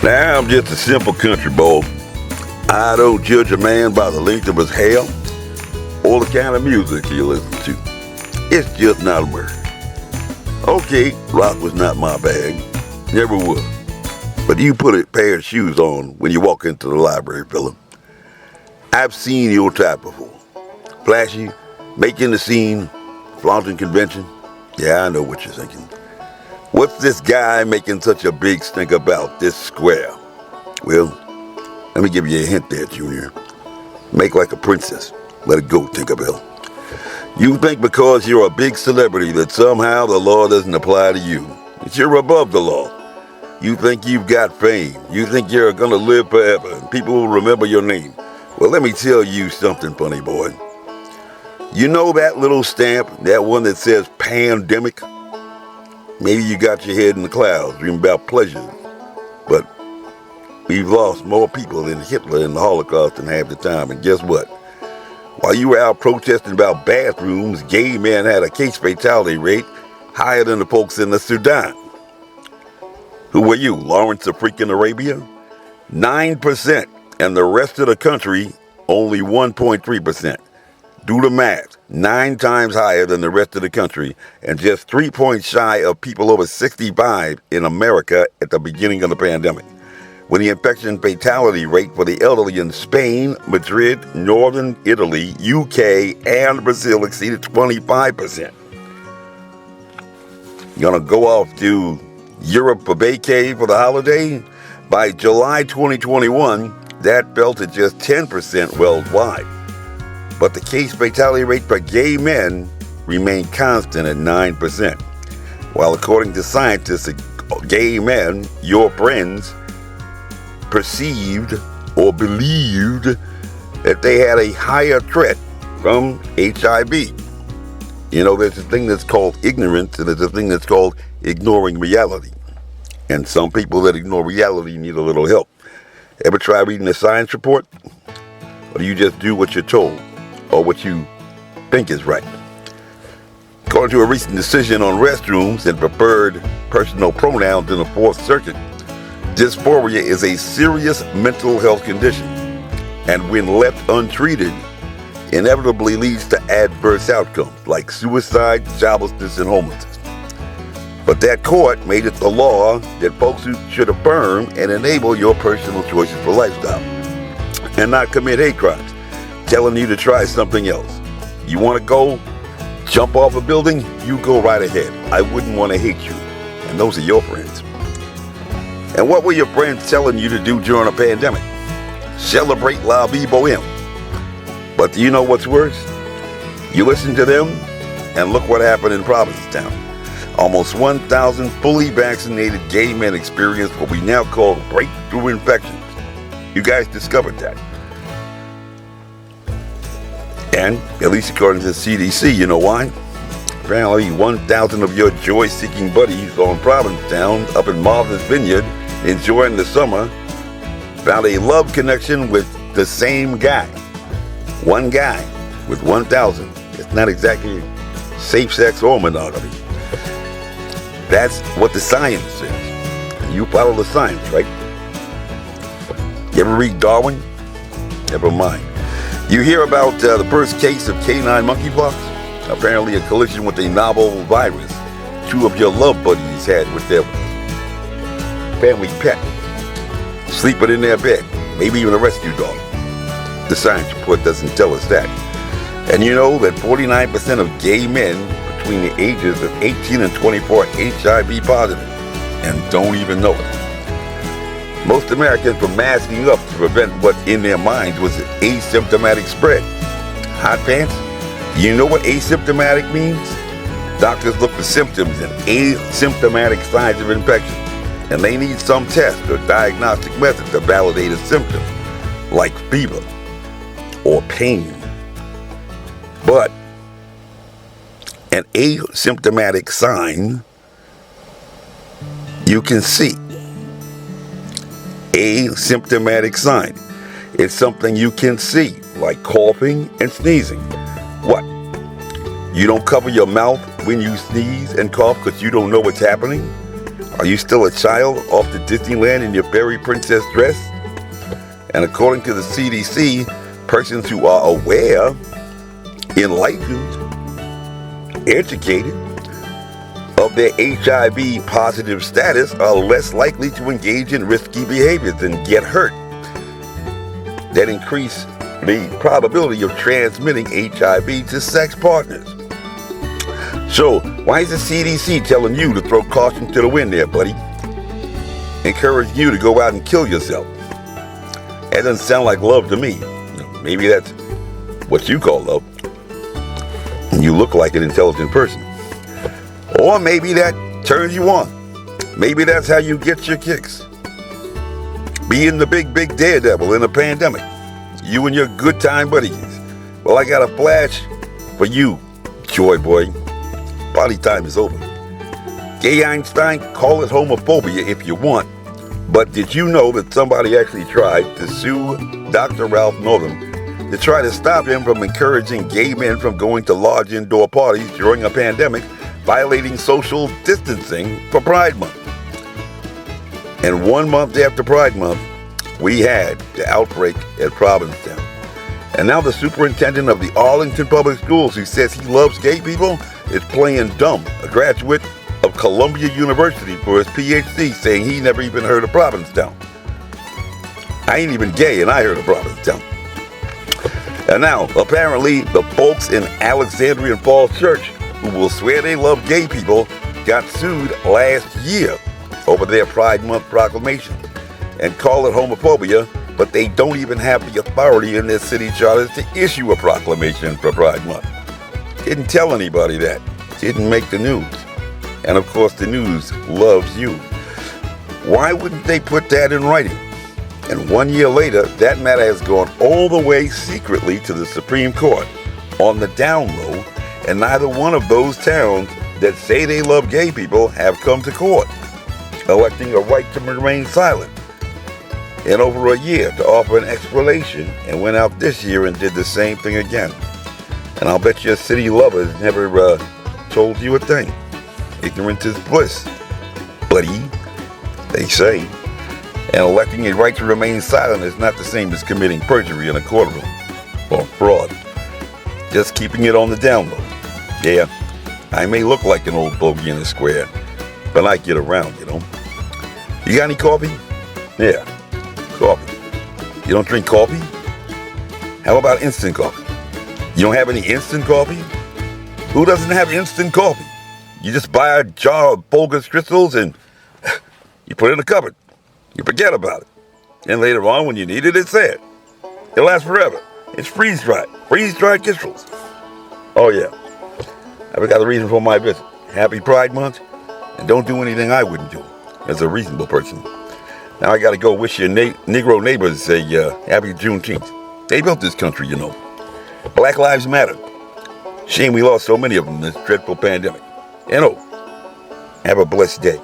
Now I'm just a simple country boy. I don't judge a man by the length of his hair or the kind of music he listens to. It's just not a word. Okay, rock was not my bag. Never was. But you put a pair of shoes on when you walk into the library, fella. I've seen your type before. Flashy, making the scene, flaunting convention. Yeah, I know what you're thinking. What's this guy making such a big stink about this square? Well, let me give you a hint there, Junior. Make like a princess. Let it go, Tinkerbell. You think because you're a big celebrity that somehow the law doesn't apply to you. That you're above the law. You think you've got fame. You think you're gonna live forever and people will remember your name. Well, let me tell you something, funny boy. You know that little stamp, that one that says pandemic? Maybe you got your head in the clouds, dreaming about pleasure. But we've lost more people than Hitler in the Holocaust in half the time. And guess what? While you were out protesting about bathrooms, gay men had a case fatality rate higher than the folks in the Sudan. Who were you, Lawrence of freaking Arabia? 9%, and the rest of the country only 1.3%. Do the math, 9 times higher than the rest of the country, and just 3 points shy of people over 65 in America at the beginning of the pandemic. When the infection fatality rate for the elderly in Spain, Madrid, Northern Italy, UK, and Brazil exceeded 25%. You gonna go off to Europe for vacay for the holiday? By July 2021, that fell to just 10% worldwide. But the case fatality rate for gay men remained constant at 9%. While according to scientists, gay men, your friends, perceived or believed that they had a higher threat from HIV. You know, there's a thing that's called ignorance, and there's a thing that's called ignoring reality. And some people that ignore reality need a little help. Ever try reading a science report? Or do you just do what you're told, or what you think is right? According to a recent decision on restrooms and preferred personal pronouns in the Fourth Circuit, dysphoria is a serious mental health condition, and when left untreated, inevitably leads to adverse outcomes like suicide, joblessness, and homelessness. But that court made it the law that folks should affirm and enable your personal choices for lifestyle and not commit hate crimes, telling you to try something else. You want to go jump off a building? You go right ahead. I wouldn't want to hate you. And those are your friends. And what were your friends telling you to do during a pandemic? Celebrate La Vie Boheme. But do you know what's worse? You listen to them, and look what happened in Provincetown. Almost 1,000 fully vaccinated gay men experienced what we now call breakthrough infections. You guys discovered that. And, at least according to the CDC, you know why? Apparently 1,000 of your joy-seeking buddies on Provincetown up in Martha's Vineyard enjoying the summer found a love connection with the same guy. One guy with 1,000. It's not exactly safe sex or monogamy. That's what the science says. You follow the science, right? You ever read Darwin? Never mind. You hear about the first case of canine monkeypox? Apparently a collision with a novel virus 2 of your love buddies had with their family pet, sleeping in their bed, maybe even a rescue dog. The science report doesn't tell us that. And you know that 49% of gay men between the ages of 18 and 24 are HIV positive and don't even know it. Most Americans were masking up to prevent what in their minds was an asymptomatic spread. Hot pants? You know what asymptomatic means? Doctors look for symptoms and asymptomatic signs of infection, and they need some test or diagnostic method to validate a symptom, like fever or pain. But an asymptomatic sign you can see. Asymptomatic sign. It's something you can see, like coughing and sneezing. What? You don't cover your mouth when you sneeze and cough because you don't know what's happening? Are you still a child off to Disneyland in your fairy princess dress? And according to the CDC, persons who are aware, enlightened, educated of their HIV positive status are less likely to engage in risky behaviors and get hurt. That increase the probability of transmitting HIV to sex partners. So, why is the CDC telling you to throw caution to the wind there, buddy? Encouraging you to go out and kill yourself. That doesn't sound like love to me. Maybe that's what you call love. You look like an intelligent person. Or maybe that turns you on. Maybe that's how you get your kicks. Being the big daredevil in a pandemic. You and your good time buddies. Well, I got a flash for you, Joy Boy. Party time is over. Gay Einstein, call it homophobia if you want. But did you know that somebody actually tried to sue Dr. Ralph Northam to try to stop him from encouraging gay men from going to large indoor parties during a pandemic, violating social distancing for Pride Month? And 1 month after Pride Month, we had the outbreak at Provincetown. And now the superintendent of the Arlington Public Schools, who says he loves gay people, is playing dumb, a graduate of Columbia University for his PhD, saying he never even heard of Provincetown. I ain't even gay and I heard of Provincetown. And now, apparently, the folks in Alexandria and Falls Church, who will swear they love gay people, got sued last year over their Pride Month proclamation and call it homophobia, but they don't even have the authority in their city charters to issue a proclamation for Pride Month. Didn't tell anybody that. Didn't make the news. And of course, the news loves you. Why wouldn't they put that in writing? And 1 year later, that matter has gone all the way secretly to the Supreme Court on the down low, and neither one of those towns that say they love gay people have come to court, electing a right to remain silent in over a year to offer an explanation, and went out this year and did the same thing again. And I'll bet your city lovers never told you a thing. Ignorance is bliss, buddy, they say. And electing a right to remain silent is not the same as committing perjury in a courtroom or fraud. Just keeping it on the down low. Yeah, I may look like an old bogey in a square, but I get around, you know. You got any coffee? Yeah, coffee. You don't drink coffee? How about instant coffee? You don't have any instant coffee? Who doesn't have instant coffee? You just buy a jar of bogus crystals and you put it in a cupboard. You forget about it. And later on, when you need it, it's there. It lasts forever. It's freeze-dried. Freeze-dried crystals. Oh, yeah. I forgot the reason for my visit. Happy Pride Month. And don't do anything I wouldn't do as a reasonable person. Now I got to go wish your Negro neighbors a happy Juneteenth. They built this country, you know. Black Lives Matter. Shame we lost so many of them in this dreadful pandemic. You know, have a blessed day.